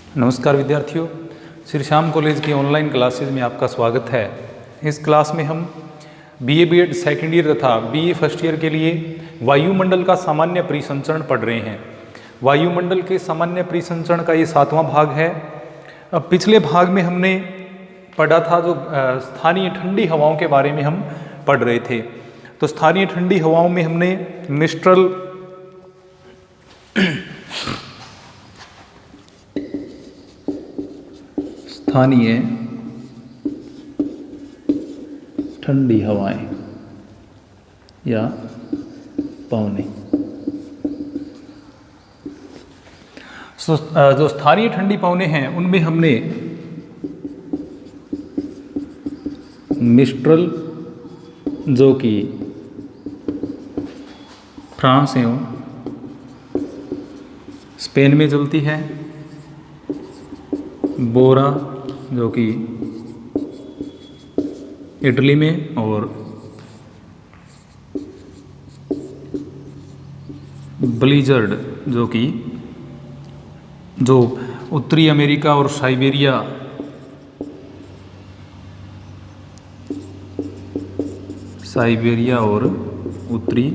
नमस्कार विद्यार्थियों, श्री श्याम कॉलेज की ऑनलाइन क्लासेज में आपका स्वागत है। इस क्लास में हम बीए बीएड सेकेंड ईयर तथा बीए फर्स्ट ईयर के लिए वायुमंडल का सामान्य परिसंचरण पढ़ रहे हैं। वायुमंडल के सामान्य परिसंचरण का ये 7वां भाग है। अब पिछले भाग में हमने पढ़ा था जो स्थानीय ठंडी हवाओं के बारे में हम पढ़ रहे थे। तो स्थानीय ठंडी हवाओं में हमने मिस्ट्रल, स्थानीय ठंडी हवाएं या पवने, जो स्थानीय ठंडी पवने हैं उनमें हमने मिस्ट्रल जो कि फ्रांस एवं स्पेन में चलती है, बोरा जो कि इटली में, और ब्लिजर्ड जो उत्तरी अमेरिका और साइबेरिया और उत्तरी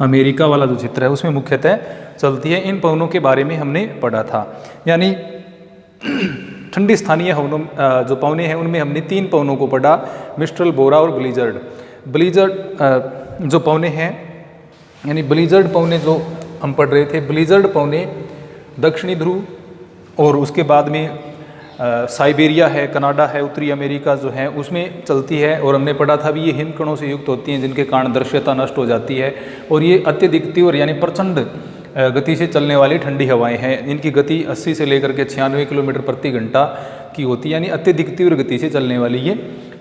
अमेरिका वाला जो क्षेत्र है उसमें मुख्यतः चलती है। इन पवनों के बारे में हमने पढ़ा था। यानी ठंडी स्थानीय जो पवने हैं उनमें हमने 3 पवनों को पढ़ा, मिस्ट्रल, बोरा और ब्लिजर्ड। ब्लिजर्ड जो पवने हैं, यानी ब्लिजर्ड पवने जो हम पढ़ रहे थे, ब्लिजर्ड पवने दक्षिणी ध्रुव और उसके बाद में साइबेरिया है, कनाडा है, उत्तरी अमेरिका जो है उसमें चलती है। और हमने पढ़ा था भी ये हिमकणों से युक्त होती हैं जिनके कारण दृश्यता नष्ट हो जाती है। और ये अत्यधिक तीव्र यानी प्रचंड गति से चलने वाली ठंडी हवाएं हैं। इनकी गति 80 से लेकर के 96 किलोमीटर प्रति घंटा की होती है, यानी अत्यधिक तीव्र गति से चलने वाली ये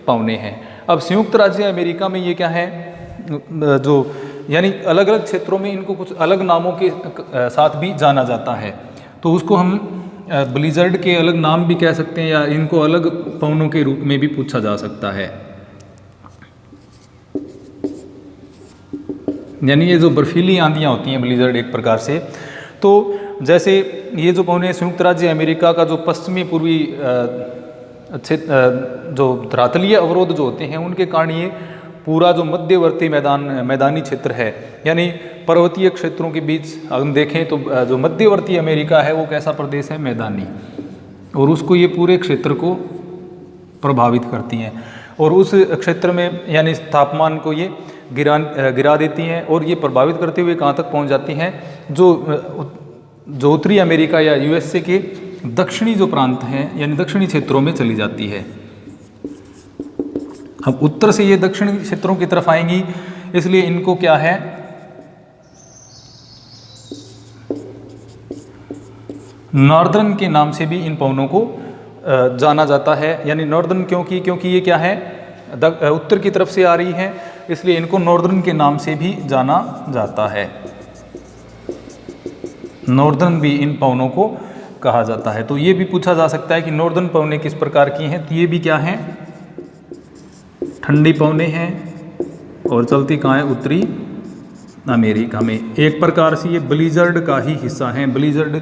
पवने हैं। अब संयुक्त राज्य अमेरिका में ये क्या है, जो यानी अलग अलग क्षेत्रों में इनको कुछ अलग नामों के साथ भी जाना जाता है। तो उसको हम ब्लिजर्ड के अलग नाम भी कह सकते हैं, या इनको अलग पवनों के रूप में भी पूछा जा सकता है। यानी ये जो बर्फीली आंधियाँ होती हैं ब्लिजर्ड एक प्रकार से, तो जैसे ये जो पवने संयुक्त राज्य अमेरिका का जो पश्चिमी पूर्वी जो धरातलीय अवरोध जो होते हैं उनके कारण ये पूरा जो मध्यवर्ती मैदानी क्षेत्र है, यानी पर्वतीय क्षेत्रों के बीच हम देखें तो जो मध्यवर्ती अमेरिका है वो कैसा प्रदेश है, मैदानी, और उसको ये पूरे क्षेत्र को प्रभावित करती हैं। और उस क्षेत्र में यानी तापमान को ये गिरा देती हैं और ये प्रभावित करते हुए कहाँ तक पहुँच जाती हैं, जो उत्तरी अमेरिका या यूएसए के दक्षिणी जो प्रांत हैं यानी दक्षिणी क्षेत्रों में चली जाती है। अब उत्तर से ये दक्षिणी क्षेत्रों की तरफ आएंगी, इसलिए इनको क्या है, नॉर्दर्न के नाम से भी इन पवनों को जाना जाता है। यानी नॉर्दर्न क्योंकि ये क्या है, उत्तर की तरफ से आ रही है, इसलिए इनको नॉर्दर्न के नाम से भी जाना जाता है। नॉर्दर्न भी इन पवनों को कहा जाता है। तो ये भी पूछा जा सकता है कि नॉर्दर्न पवने किस प्रकार की हैं, तो ये भी क्या हैं, ठंडी पवने हैं और चलती कहाँ है, उत्तरी अमेरिका में। एक प्रकार से ये ब्लिजर्ड का ही हिस्सा हैं। ब्लिजर्ड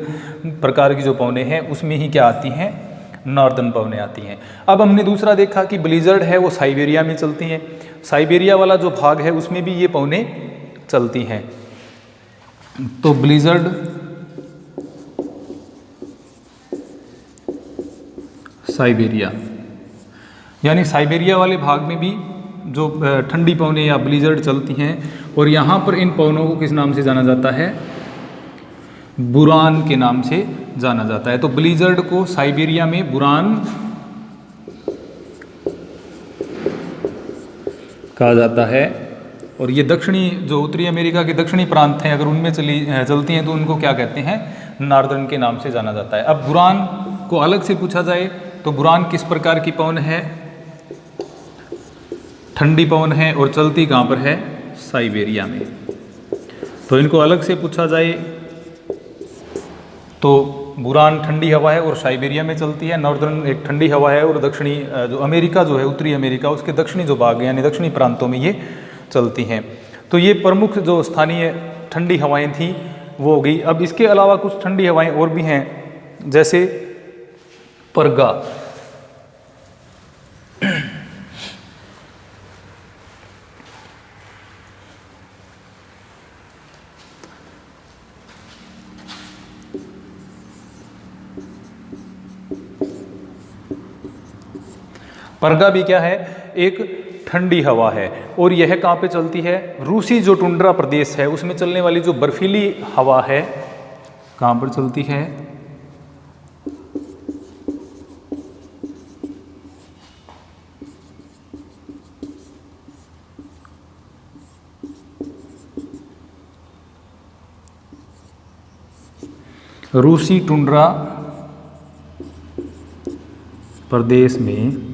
प्रकार की जो पवने हैं उसमें ही क्या आती हैं, नॉर्दर्न पवने आती हैं। अब हमने दूसरा देखा कि ब्लिजर्ड है वो साइबेरिया में चलती हैं। साइबेरिया वाला जो भाग है उसमें भी ये पवने चलती हैं। तो ब्लिजर्ड साइबेरिया, यानी साइबेरिया वाले भाग में भी जो ठंडी पवने या ब्लिजर्ड चलती हैं, और यहाँ पर इन पवनों को किस नाम से जाना जाता है, बुरान के नाम से जाना जाता है। तो ब्लिजर्ड को साइबेरिया में बुरान कहा जाता है। और ये दक्षिणी जो उत्तरी अमेरिका के दक्षिणी प्रांत हैं अगर उनमें चलती हैं तो उनको क्या कहते हैं, नॉर्दर्न के नाम से जाना जाता है। अब बुरान को अलग से पूछा जाए तो बुरान किस प्रकार की पवन है, ठंडी पवन है और चलती कहाँ पर है, साइबेरिया में। तो इनको अलग से पूछा जाए तो बुरान ठंडी हवा है और साइबेरिया में चलती है। नॉर्दर्न एक ठंडी हवा है और दक्षिणी जो अमेरिका जो है उत्तरी अमेरिका उसके दक्षिणी जो भाग है यानी दक्षिणी प्रांतों में ये चलती हैं। तो ये प्रमुख जो स्थानीय ठंडी हवाएं थी वो हो गई। अब इसके अलावा कुछ ठंडी हवाएं और भी हैं, जैसे परगा। परगा भी क्या है, एक ठंडी हवा है, और यह कहाँ पे चलती है, रूसी जो टुंड्रा प्रदेश है उसमें चलने वाली जो बर्फीली हवा है, कहाँ पर चलती है, रूसी टुंड्रा प्रदेश में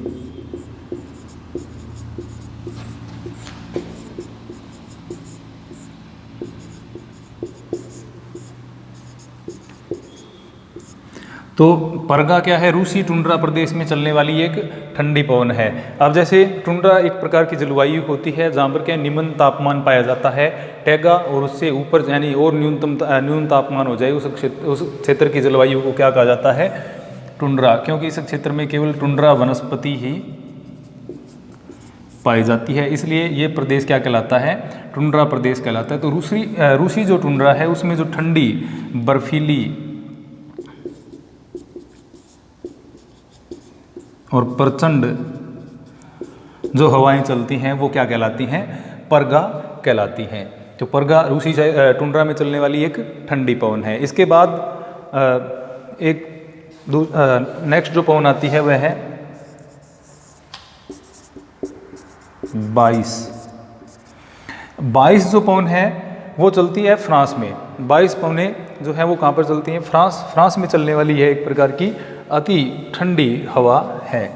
तो परगा क्या है, रूसी टुंड्रा प्रदेश में चलने वाली एक ठंडी पवन है। अब जैसे टुंड्रा एक प्रकार की जलवायु होती है जहाँ पर क्या निम्न तापमान पाया जाता है, टैगा और उससे ऊपर यानी और न्यून तापमान हो जाए उस क्षेत्र की जलवायु को क्या कहा जाता है, टुंड्रा, क्योंकि इस क्षेत्र में केवल टुंड्रा वनस्पति ही पाई जाती है, इसलिए ये प्रदेश क्या कहलाता है, टुंड्रा प्रदेश कहलाता है। तो रूसी जो टुंड्रा है उसमें जो ठंडी बर्फीली और प्रचंड जो हवाएं चलती हैं वो क्या कहलाती हैं, परगा कहलाती हैं। तो परगा रूसी टुंड्रा में चलने वाली एक ठंडी पवन है। इसके बाद एक नेक्स्ट जो पवन आती है वह है 22 जो पवन है वो चलती है फ्रांस में। 22 पवनें जो है वो कहाँ पर चलती हैं, फ्रांस में चलने वाली है एक प्रकार की अति ठंडी हवा है।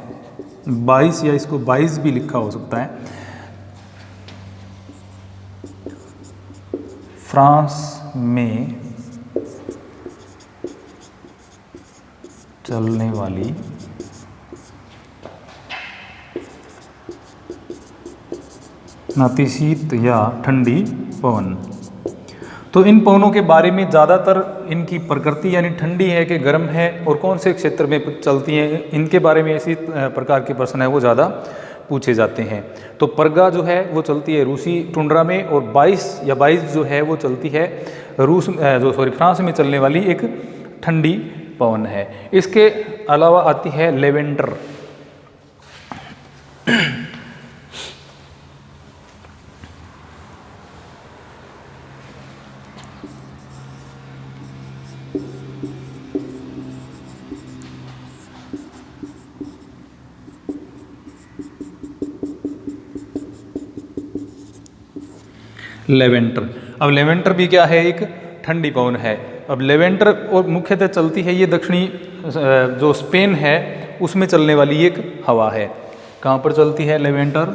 22 या इसको 22 भी लिखा हो सकता है। फ्रांस में चलने वाली नातिशीत या ठंडी पवन। तो इन पवनों के बारे में ज़्यादातर इनकी प्रकृति यानी ठंडी है कि गर्म है और कौन से क्षेत्र में चलती हैं, इनके बारे में इसी प्रकार के प्रश्न है वो ज़्यादा पूछे जाते हैं। तो परगा जो है वो चलती है रूसी टुंड्रा में, और 22 जो है वो चलती है फ्रांस में चलने वाली एक ठंडी पवन है। इसके अलावा आती है लेवेंडर। लेवेंटर। अब लेवेंटर भी क्या है, एक ठंडी पवन है। अब लेवेंटर और मुख्यतः चलती है ये दक्षिणी जो स्पेन है उसमें चलने वाली एक हवा है। कहाँ पर चलती है लेवेंटर,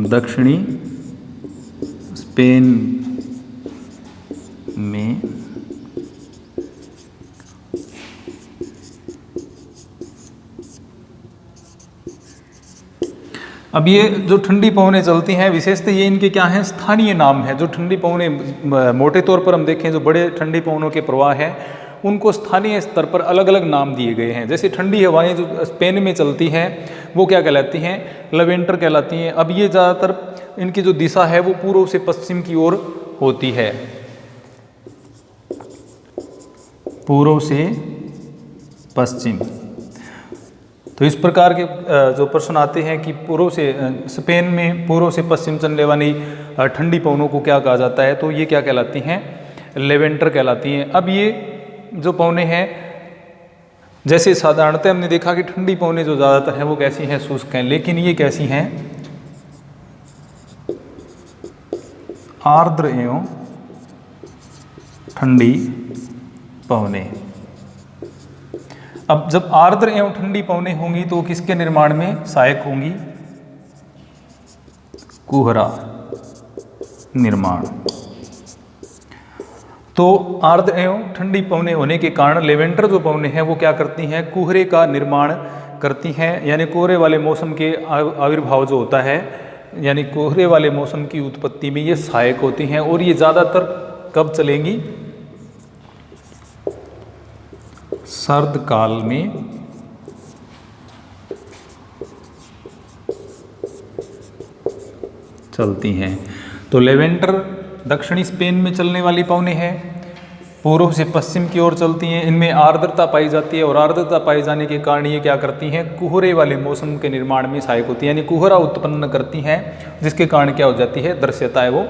दक्षिणी स्पेन में। अब ये जो ठंडी पवनें चलती हैं विशेषतः ये इनके क्या हैं, स्थानीय नाम है। जो ठंडी पवनें मोटे तौर पर हम देखें जो बड़े ठंडी पवनों के प्रवाह हैं उनको स्थानीय स्तर पर अलग अलग नाम दिए गए हैं। जैसे ठंडी हवाएं जो स्पेन में चलती हैं वो क्या कहलाती हैं, लेवेंटर कहलाती हैं। अब ये ज़्यादातर इनकी जो दिशा है वो पूर्व से पश्चिम की ओर होती है, पूर्व से पश्चिम। तो इस प्रकार के जो प्रश्न आते हैं कि पूर्व से स्पेन में पूर्व से पश्चिम चलने वाली ठंडी पवनों को क्या कहा जाता है, तो ये क्या कहलाती हैं, लेवेंटर कहलाती हैं। अब ये जो पवनें हैं जैसे साधारणतः हमने देखा कि ठंडी पवनें जो ज़्यादातर हैं वो कैसी हैं, शुष्क हैं, लेकिन ये कैसी हैं, आर्द्र एवं ठंडी पवनें। अब जब आर्द्र एवं ठंडी पवनें होंगी तो किसके निर्माण में सहायक होंगी, कुहरा निर्माण। तो आर्द्र एवं ठंडी पवनें होने के कारण लेवेंटर जो पवनें हैं वो क्या करती हैं, कुहरे का निर्माण करती हैं, यानी कोहरे वाले मौसम के आविर्भाव जो होता है यानी कोहरे वाले मौसम की उत्पत्ति में ये सहायक होती हैं और ये ज़्यादातर कब चलेंगी? सर्द काल में चलती हैं। तो लेवेंटर दक्षिणी स्पेन में चलने वाली पवनें हैं, पूर्व से पश्चिम की ओर चलती हैं। इनमें आर्द्रता पाई जाती है और आर्द्रता पाए जाने के कारण ये क्या करती हैं? कोहरे वाले मौसम के निर्माण में सहायक होती है, यानी कोहरा उत्पन्न करती हैं, जिसके कारण क्या हो जाती है? दृश्यता है वो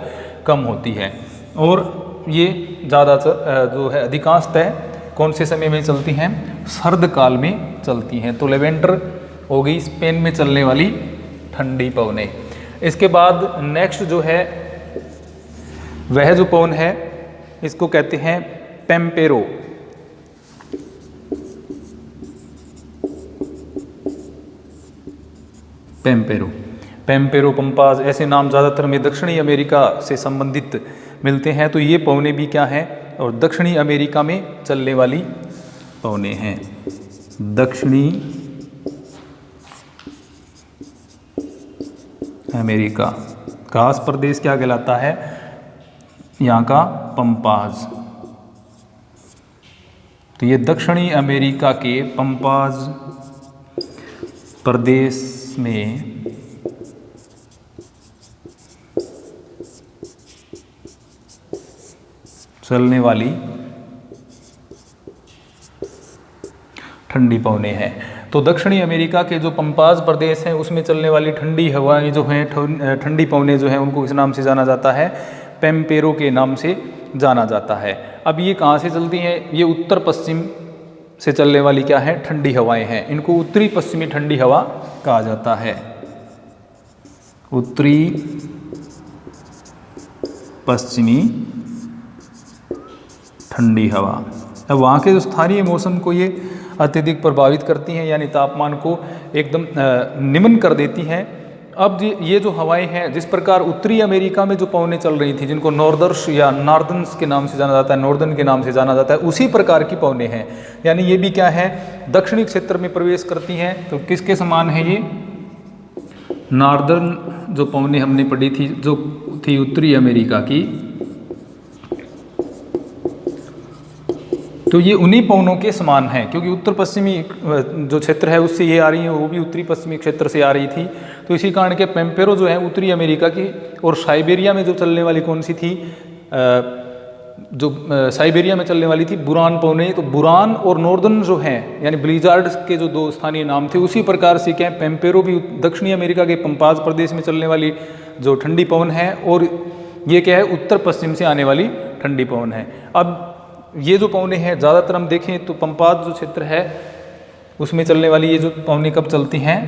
कम होती है। और ये ज़्यादातर जो है अधिकांशतः कौन से समय में चलती हैं? सर्द काल में चलती हैं। तो लेवेंटर हो गई स्पेन में चलने वाली ठंडी पवनें। इसके बाद नेक्स्ट जो है वह जो पवन है इसको कहते हैं पेम्पेरो। पेम्पेरो, पेम्पेरो, पंपाज, ऐसे नाम ज़्यादातर में दक्षिणी अमेरिका से संबंधित मिलते हैं। तो ये पवनें भी क्या हैं? और दक्षिणी अमेरिका में चलने वाली पवनें हैं। दक्षिणी अमेरिका, खास प्रदेश क्या कहलाता है? यहाँ का पंपाज। तो ये दक्षिणी अमेरिका के पंपाज प्रदेश में चलने वाली ठंडी पवनें हैं। तो दक्षिणी अमेरिका के जो पंपाज प्रदेश हैं उसमें चलने वाली ठंडी हवाएं जो हैं, ठंडी पवनें जो हैं, उनको किस नाम से जाना जाता है? पेम्पेरो के नाम से जाना जाता है। अब ये कहाँ से चलती हैं? ये उत्तर पश्चिम से चलने वाली क्या है? ठंडी हवाएं हैं। इनको उत्तरी पश्चिमी ठंडी हवा कहा जाता है। उत्तरी पश्चिमी ठंडी हवा। अब वहाँ के जो स्थानीय मौसम को ये अत्यधिक प्रभावित करती हैं, यानी तापमान को एकदम निम्न कर देती हैं। अब ये जो हवाएं हैं, जिस प्रकार उत्तरी अमेरिका में जो पवनें चल रही थी, जिनको नॉर्दर्स या नॉर्दर्न्स के नाम से जाना जाता है, नॉर्दर्न के नाम से जाना जाता है, उसी प्रकार की पवनें हैं। यानी ये भी क्या है? दक्षिणी क्षेत्र में प्रवेश करती हैं। तो किसके समान है ये? नॉर्दर्न जो पवनें हमने पढ़ी थी, जो थी उत्तरी अमेरिका की, तो ये उन्हीं पवनों के समान है, क्योंकि उत्तर पश्चिमी जो क्षेत्र है उससे ये आ रही है, वो भी उत्तरी पश्चिमी क्षेत्र से आ रही थी। तो इसी कारण के पेम्पेरो जो है उत्तरी अमेरिका की, और साइबेरिया में जो चलने वाली कौन सी थी? साइबेरिया में चलने वाली थी बुरान पवनें। तो बुरान और नॉर्दर्न जो हैं, यानी ब्लिजार्ड के जो दो स्थानीय नाम थे, उसी प्रकार से क्या पेम्पेरो भी दक्षिणी अमेरिका के पंपाज प्रदेश में चलने वाली जो ठंडी पवन है, और ये क्या है? उत्तर पश्चिम से आने वाली ठंडी पवन है। अब ये जो पवनें हैं ज़्यादातर हम देखें तो पंपाज जो क्षेत्र है उसमें चलने वाली ये जो पवनें कब चलती हैं?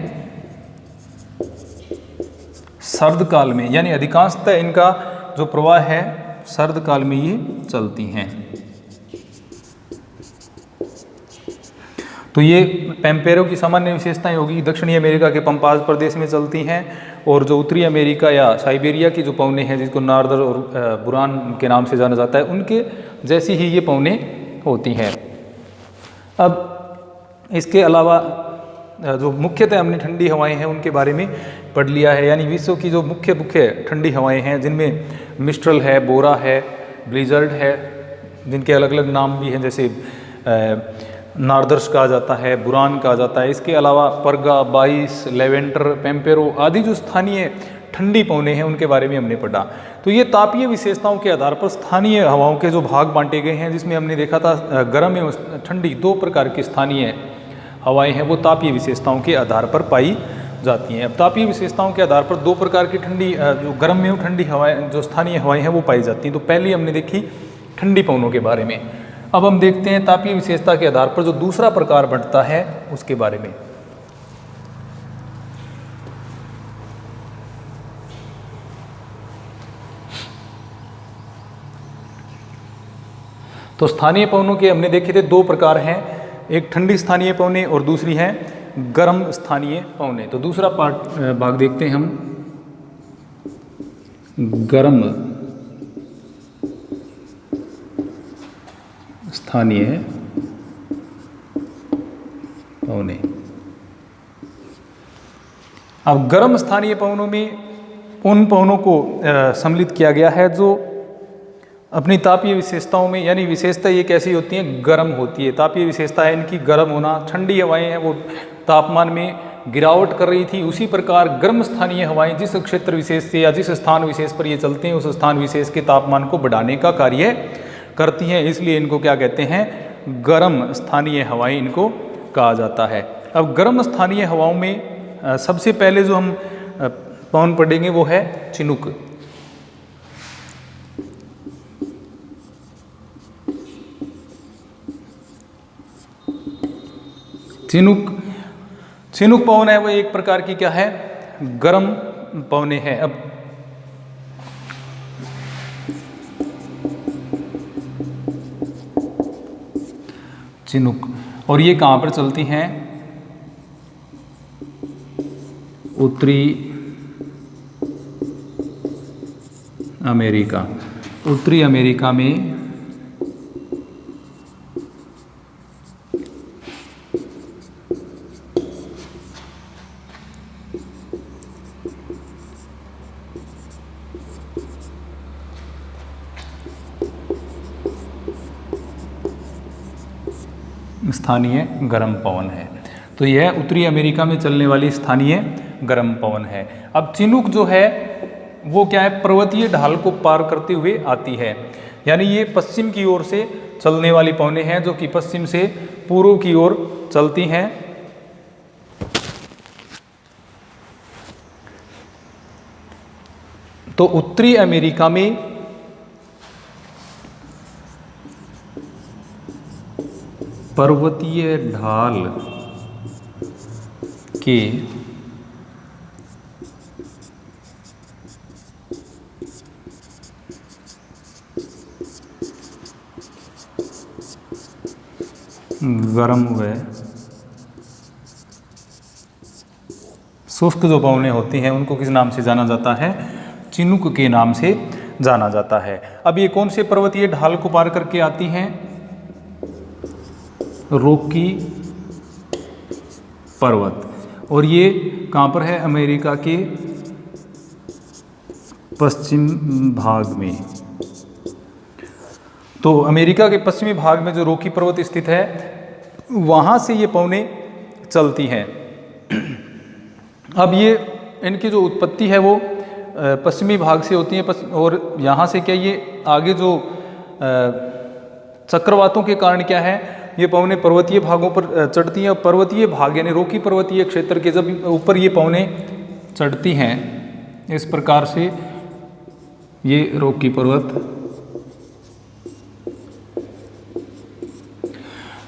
सर्द काल में, यानी अधिकांशतः इनका जो प्रवाह है सर्द काल में ये चलती हैं। तो ये पेम्पेरो की सामान्य विशेषताएं होगी, दक्षिणी अमेरिका के पंपाज प्रदेश में चलती हैं, और जो उत्तरी अमेरिका या साइबेरिया की जो पवनें हैं, जिसको नार्दर और बुरान के नाम से जाना जाता है, उनके जैसी ही ये पवनें होती हैं। अब इसके अलावा जो मुख्यतः हमने ठंडी हवाएं हैं उनके बारे में पढ़ लिया है, यानी विश्व की जो मुख्य ठंडी हवाएं हैं, जिनमें मिस्ट्रल है, बोरा है, ब्लिजर्ड है, जिनके अलग अलग नाम भी हैं, जैसे नॉर्दर्स कहा जाता है, बुरान कहा जाता है। इसके अलावा परगा, बाइस, लेवेंटर, पेम्पेरो आदि जो स्थानीय ठंडी पवनें हैं उनके बारे में हमने पढ़ा। तो ये तापीय विशेषताओं के आधार पर स्थानीय हवाओं के जो भाग बांटे गए हैं, जिसमें हमने देखा था गर्म एवं ठंडी दो प्रकार की स्थानीय हवाएं हैं, वो तापीय विशेषताओं के आधार पर पाई जाती हैं। अब तापीय विशेषताओं के आधार पर दो प्रकार की ठंडी जो गर्म एवं ठंडी हवाएं, जो स्थानीय हवाएं हैं वो पाई जाती हैं। तो पहली हमने देखी ठंडी पवनों के बारे में। अब हम देखते हैं तापीय विशेषता के आधार पर जो दूसरा प्रकार बढ़ता है उसके बारे में। तो स्थानीय पवनों के हमने देखे थे दो प्रकार हैं, एक ठंडी स्थानीय पवनें और दूसरी है गर्म स्थानीय पवनें। तो दूसरा भाग देखते हैं हम, गर्म स्थानीय पवनें। अब गर्म स्थानीय पवनों में उन पवनों को सम्मिलित किया गया है जो अपनी तापीय विशेषताओं में, यानी विशेषता ये कैसी होती हैं, गर्म होती है। तापीय विशेषता है इनकी गर्म होना। ठंडी हवाएं हैं वो तापमान में गिरावट कर रही थी, उसी प्रकार गर्म स्थानीय हवाएं जिस क्षेत्र विशेष से या जिस स्थान विशेष पर ये चलते हैं उस स्थान विशेष के तापमान को बढ़ाने का कार्य करती हैं, इसलिए इनको क्या कहते हैं, गर्म स्थानीय हवाएं इनको कहा जाता है। अब गर्म स्थानीय हवाओं में सबसे पहले जो हम पवन पढ़ेंगे वो है चिनुक। चिनुक पवन है वो एक प्रकार की क्या है, गर्म पवने हैं। अब चिनुक, और ये कहाँ पर चलती हैं, उत्तरी अमेरिका। उत्तरी अमेरिका में स्थानीय गर्म पवन है। तो यह उत्तरी अमेरिका में चलने वाली स्थानीय गर्म पवन है। अब चिनुक जो है वो क्या है, पर्वतीय ढाल को पार करते हुए आती है, यानी ये पश्चिम की ओर से चलने वाली पवनें हैं जो कि पश्चिम से पूर्व की ओर चलती हैं। तो उत्तरी अमेरिका में पर्वतीय ढाल के गर्म व शुष्क जो पवनें होती हैं उनको किस नाम से जाना जाता है, चिनुक के नाम से जाना जाता है। अब ये कौन से पर्वतीय ढाल को पार करके आती हैं, रॉकी पर्वत, और ये कहाँ पर है, अमेरिका के पश्चिम भाग में। तो अमेरिका के पश्चिमी भाग में जो रॉकी पर्वत स्थित है वहाँ से ये पवनें चलती हैं। अब ये इनकी जो उत्पत्ति है वो पश्चिमी भाग से होती है, और यहाँ से क्या ये आगे जो चक्रवातों के कारण क्या है, ये पवनें पर्वतीय भागों पर चढ़ती हैं। और पर्वतीय भाग यानी रॉकी पर्वतीय क्षेत्र के जब ऊपर ये पवनें चढ़ती हैं इस प्रकार से, ये रॉकी पर्वत,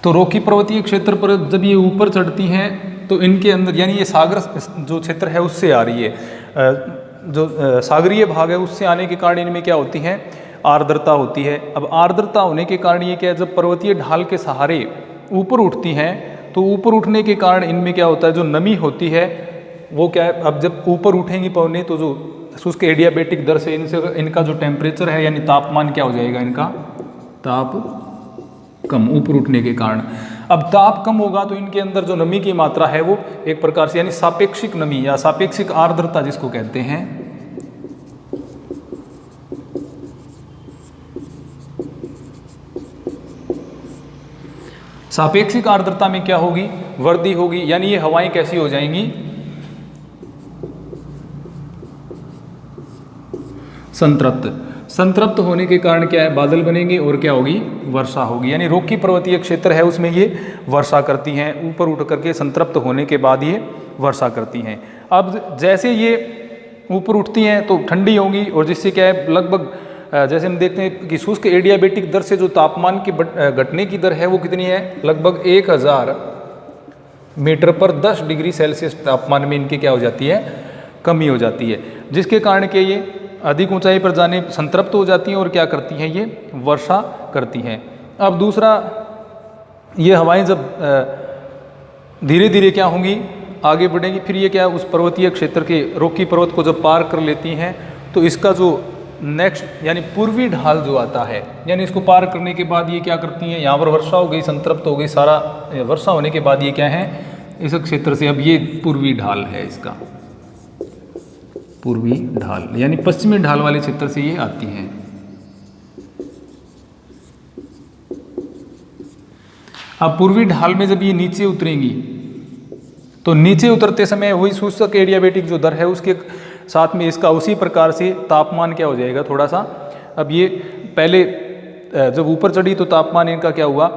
तो रॉकी पर्वतीय क्षेत्र पर जब ये ऊपर चढ़ती हैं तो इनके अंदर, यानी ये सागर जो क्षेत्र है उससे आ रही है, जो सागरीय भाग है उससे आने के कारण इनमें क्या होती है, आर्द्रता होती है। अब आर्द्रता होने के कारण ये क्या है, जब पर्वतीय ढाल के सहारे ऊपर उठती हैं तो ऊपर उठने के कारण इनमें क्या होता है, जो नमी होती है वो क्या है, अब जब ऊपर उठेंगी पवनें तो जो शुष्क एडियाबेटिक दर से इनका जो टेम्परेचर है यानी तापमान क्या हो जाएगा, इनका ताप कम, ऊपर उठने के कारण। अब ताप कम होगा तो इनके अंदर जो नमी की मात्रा है वो एक प्रकार से, यानी सापेक्षिक नमी या सापेक्षिक आर्द्रता जिसको कहते हैं, सापेक्षिक आर्द्रता में क्या होगी, वृद्धि होगी, यानी ये हवाएं कैसी हो जाएंगी, संतृप्त। संतृप्त होने के कारण क्या है, बादल बनेंगे और क्या होगी, वर्षा होगी। यानी रॉकी पर्वतीय क्षेत्र है उसमें ये वर्षा करती हैं, ऊपर उठ करके संतृप्त होने के बाद ये वर्षा करती हैं। अब जैसे ये ऊपर उठती हैं तो ठंडी होंगी, और जिससे क्या है, लगभग जैसे हम देखते हैं कि शुष्क एडियाबेटिक दर से जो तापमान की घटने की दर है वो कितनी है, लगभग 1000 मीटर पर 10 डिग्री सेल्सियस तापमान में इनकी क्या हो जाती है, कमी हो जाती है, जिसके कारण के ये अधिक ऊंचाई पर जाने संतृप्त हो जाती हैं और क्या करती हैं, ये वर्षा करती हैं। अब दूसरा, ये हवाएं जब धीरे धीरे क्या होंगी, आगे बढ़ेंगी, फिर ये क्या उस पर्वतीय क्षेत्र के रॉकी पर्वत को जब पार कर लेती हैं तो इसका जो नेक्स्ट यानी पूर्वी ढाल जो आता है, यानी इसको पार करने के बाद ये क्या करती हैं, यहाँ पर वर्षा हो गई, संतृप्त हो गई, सारा वर्षा होने के बाद ये क्या है, इस क्षेत्र से अब ये पूर्वी ढाल है इसका, पूर्वी ढाल यानी पश्चिमी ढाल वाले क्षेत्र से ये आती हैं। अब पूर्वी ढाल में जब ये नीचे उतरेंगी तो नीचे उतरते समय वही शुष्क एडियाबेटिक जो दर है उसके साथ में इसका उसी प्रकार से तापमान क्या हो जाएगा थोड़ा सा। अब ये पहले जब ऊपर चढ़ी तो तापमान इनका क्या हुआ,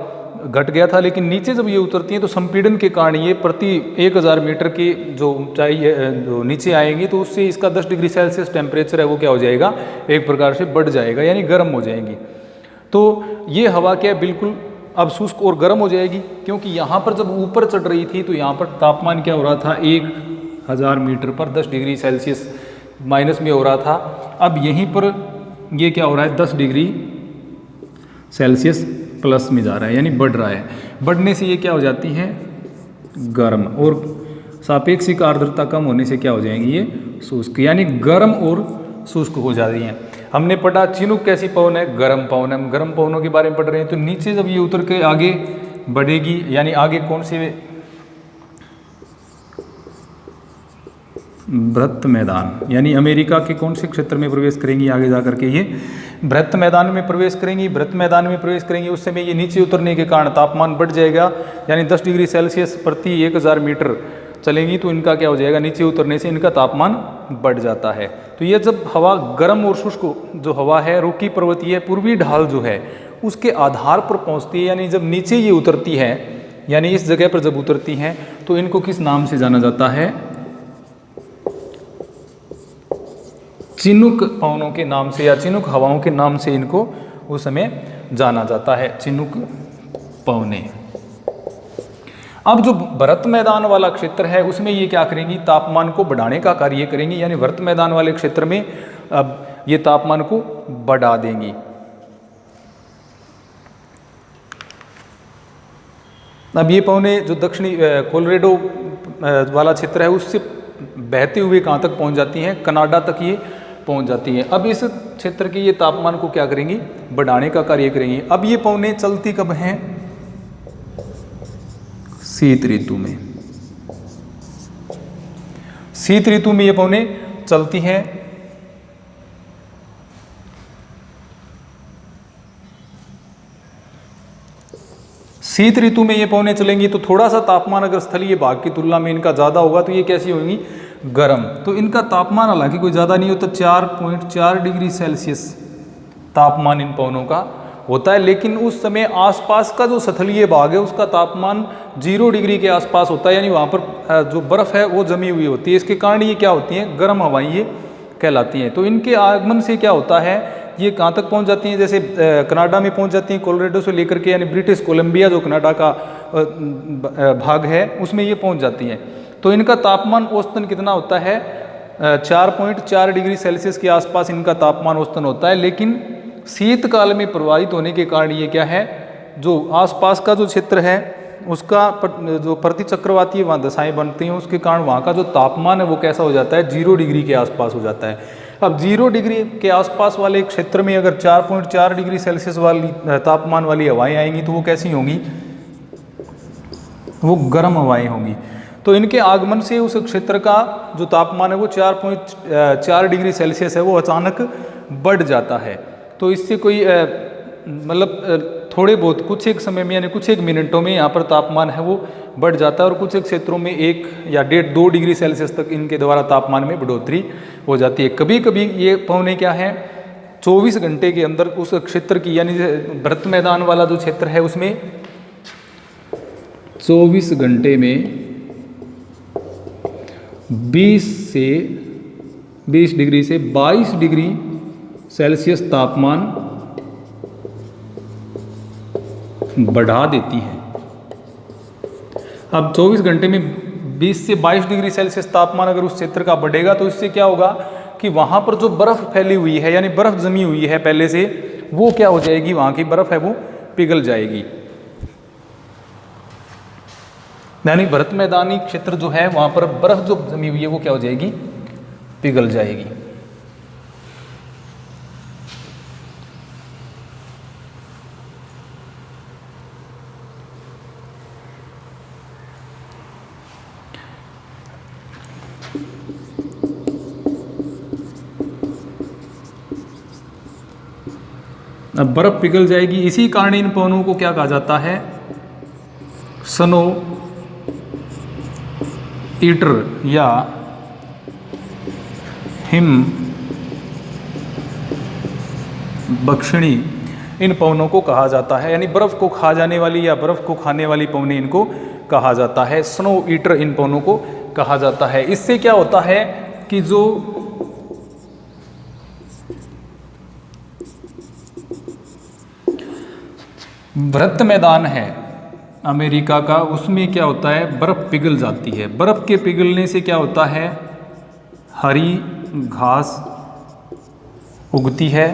घट गया था, लेकिन नीचे जब ये उतरती हैं तो संपीड़न के कारण ये प्रति 1000 मीटर की जो ऊंचाई जो नीचे आएंगी तो उससे इसका 10 डिग्री सेल्सियस टेम्परेचर है वो क्या हो जाएगा, एक प्रकार से बढ़ जाएगा यानी गर्म हो जाएंगी। तो ये हवा क्या बिल्कुल अब शुष्क और गर्म हो जाएगी, क्योंकि यहाँ पर जब ऊपर चढ़ रही थी तो यहाँ पर तापमान क्या हो रहा था 1000 मीटर पर 10 डिग्री सेल्सियस माइनस में हो रहा था। अब यहीं पर ये क्या हो रहा है 10 डिग्री सेल्सियस प्लस में जा रहा है यानी बढ़ रहा है। बढ़ने से ये क्या हो जाती है गर्म, और सापेक्षिक आर्द्रता कम होने से क्या हो जाएंगी ये शुष्क, यानी गर्म और शुष्क हो जा रही हैं। हमने पढ़ा चिनुक कैसी पवन है, गर्म पवन है, हम गर्म पवनों के बारे में पढ़ रहे हैं। तो नीचे जब ये उतर के आगे बढ़ेगी यानी आगे कौन से बृहत मैदान यानी अमेरिका के कौन से क्षेत्र में प्रवेश करेंगी, आगे जा करके ये बृहत मैदान में प्रवेश करेंगी। बृहत मैदान में प्रवेश करेंगी उस समय ये नीचे उतरने के कारण तापमान बढ़ जाएगा यानी 10 डिग्री सेल्सियस प्रति 1000 मीटर चलेंगी तो इनका क्या हो जाएगा, नीचे उतरने से इनका तापमान बढ़ जाता है। तो ये जब हवा गर्म और शुष्क जो हवा है रोकी पर्वतीय पूर्वी ढाल जो है उसके आधार पर पहुंचती है, यानी जब नीचे ये उतरती है यानी इस जगह पर जब उतरती हैं तो इनको किस नाम से जाना जाता है, चिनुक पवनों के नाम से या चिनुक हवाओं के नाम से इनको उस समय जाना जाता है, चिनुक पवने। अब जो भरत मैदान वाला क्षेत्र है उसमें ये क्या करेंगी, तापमान को बढ़ाने का कार्य करेंगी, यानी भरत मैदान वाले क्षेत्र में अब ये तापमान को बढ़ा देंगी। अब ये पवने जो दक्षिणी कोलोराडो वाला क्षेत्र है उससे बहते हुए कहाँ तक पहुँच जाती हैं, कनाडा तक ये पहुँच जाती हैं। अब इस क्षेत्र के ये तापमान को क्या करेंगी, बढ़ाने का कार्य करेंगी। अब ये पवने चलती कब हैं, शीत ऋतु में। शीत ऋतु में ये पवने चलती हैं। शीत ऋतु में ये पवने चलेंगी तो थोड़ा सा तापमान अगर स्थलीय भाग की तुलना में इनका ज़्यादा होगा तो ये कैसी होंगी, गर्म। तो इनका तापमान हालांकि कोई ज़्यादा नहीं होता, 4.4 डिग्री सेल्सियस तापमान इन पवनों का होता है, लेकिन उस समय आसपास का जो स्थलीय भाग है उसका तापमान 0 डिग्री के आसपास होता है, यानी वहाँ पर जो बर्फ़ है वो जमी हुई होती है। इसके कारण ये क्या होती हैं, गर्म हवाएं ये कहलाती हैं। तो इनके आगमन से क्या होता है, ये कहाँ तक पहुँच जाती हैं, जैसे कनाडा में पहुँच जाती हैं, कोलोराडो से लेकर के यानी ब्रिटिश कोलंबिया जो कनाडा का भाग है उसमें ये पहुँच जाती हैं। तो इनका तापमान औसतन कितना होता है, 4.4 डिग्री सेल्सियस के आसपास इनका तापमान औसतन होता है। लेकिन शीतकाल में प्रवाहित होने के कारण ये क्या है, जो आसपास का जो क्षेत्र है उसका जो प्रतिचक्रवाती वहाँ दशाएं बनती हैं उसके कारण वहाँ का जो तापमान है वो कैसा हो जाता है, 0 डिग्री के आसपास हो जाता है। अब 0 डिग्री के आसपास वाले क्षेत्र में अगर 4.4 डिग्री सेल्सियस वाली तापमान वाली हवाएं आएंगी तो वो कैसी होंगी, वो गर्म हवाएं होंगी। तो इनके आगमन से उस क्षेत्र का जो तापमान है वो 4.4 डिग्री सेल्सियस है वो अचानक बढ़ जाता है। तो इससे कोई मतलब थोड़े बहुत कुछ एक समय में यानी कुछ एक मिनटों में यहाँ पर तापमान है वो बढ़ जाता है, और कुछ एक क्षेत्रों में 1 या 1.5-2 डिग्री सेल्सियस तक इनके द्वारा तापमान में बढ़ोतरी हो जाती है। कभी कभी ये पवने क्या है 24 घंटे के अंदर उस क्षेत्र की, यानी भरत मैदान वाला जो क्षेत्र है उसमें 24 घंटे में 20 डिग्री से 22 डिग्री सेल्सियस तापमान बढ़ा देती है। अब 24 घंटे में 20 से 22 डिग्री सेल्सियस तापमान अगर उस क्षेत्र का बढ़ेगा तो इससे क्या होगा कि वहाँ पर जो बर्फ़ फैली हुई है यानी बर्फ़ जमी हुई है पहले से, वो क्या हो जाएगी, वहाँ की बर्फ़ है वो पिघल जाएगी। यानी भरत मैदानी क्षेत्र जो है वहाँ पर बर्फ़ जो जमी हुई है वो क्या हो जाएगी, पिघल जाएगी। अब बर्फ पिघल जाएगी, इसी कारण इन पवनों को क्या कहा जाता है, स्नो ईटर या हिम बक्षिणी इन पवनों को कहा जाता है। यानी बर्फ को खा जाने वाली या बर्फ को खाने वाली पवनें इनको कहा जाता है, स्नो ईटर इन पवनों को कहा जाता है। इससे क्या होता है कि जो वृत्त मैदान है अमेरिका का, उसमें क्या होता है, बर्फ पिघल जाती है। बर्फ के पिघलने से क्या होता है, हरी घास उगती है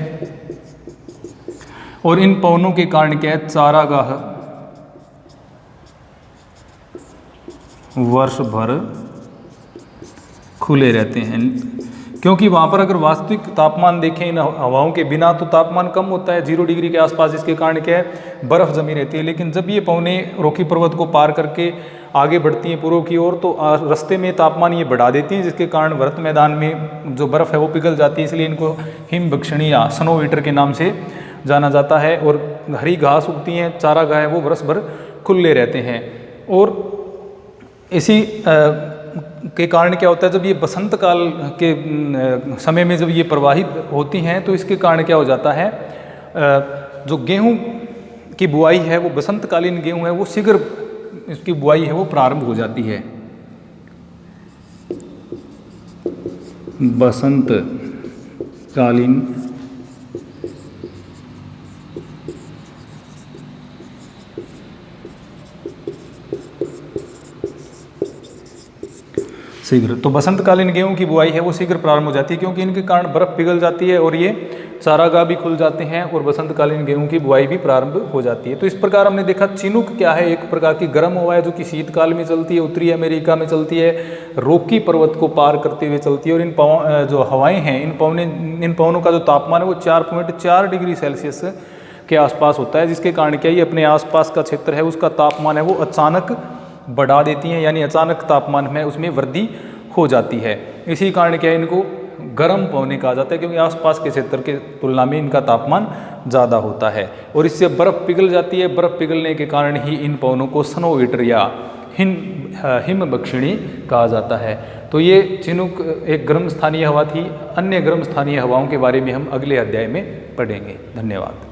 और इन पवनों के कारण क्या है, चारागाह वर्ष भर खुले रहते हैं। क्योंकि वहाँ पर अगर वास्तविक तापमान देखें इन हवाओं के बिना तो तापमान कम होता है, 0 डिग्री के आसपास, जिसके कारण क्या है, बर्फ़ जमी रहती है। लेकिन जब ये पवनें रॉकी पर्वत को पार करके आगे बढ़ती हैं पूर्व की ओर, तो रास्ते में तापमान ये बढ़ा देती हैं, जिसके कारण वृत्त मैदान में जो बर्फ़ है वो पिघल जाती है। इसलिए इनको हिम बक्षिणी या स्नो ईटर के नाम से जाना जाता है। और हरी घास उगती हैं, चारागाह है वो वर्ष भर खुले रहते हैं। और इसी के कारण क्या होता है, जब ये बसंत काल के समय में जब ये प्रवाहित होती हैं तो इसके कारण क्या हो जाता है, जो गेहूं की बुआई है वो बसंतकालीन गेहूं है वो शीघ्र इसकी बुआई है वो प्रारंभ हो जाती है। बसंत कालीन शीघ्र, तो बसंतकालीन गेहूं की बुआई है वो शीघ्र प्रारंभ हो जाती है, क्योंकि इनके कारण बर्फ पिघल जाती है और ये चारागाह भी खुल जाते हैं और बसंतकालीन गेहूं की बुआई भी प्रारंभ हो जाती है। तो इस प्रकार हमने देखा चिनूक क्या है, एक प्रकार की गर्म हवा है जो कि शीतकाल में चलती है, उत्तरी अमेरिका में चलती है, रॉकी पर्वत को पार करते हुए चलती है। और इन जो हवाएं हैं, इन पवनों का जो तापमान है वो 4.4 डिग्री सेल्सियस के आसपास होता है, जिसके कारण क्या ये अपने आसपास का क्षेत्र है उसका तापमान है वो अचानक बढ़ा देती हैं, यानी अचानक तापमान में उसमें वृद्धि हो जाती है। इसी कारण क्या इनको गर्म पवने कहा जाता है, क्योंकि आसपास के क्षेत्र के तुलना में इनका तापमान ज़्यादा होता है और इससे बर्फ़ पिघल जाती है। बर्फ़ पिघलने के कारण ही इन पवनों को स्नो ईटर या हिम बक्षिणी कहा जाता है। तो ये चिनूक एक गर्म स्थानीय हवा थी। अन्य गर्म स्थानीय हवाओं के बारे में हम अगले अध्याय में पढ़ेंगे। धन्यवाद।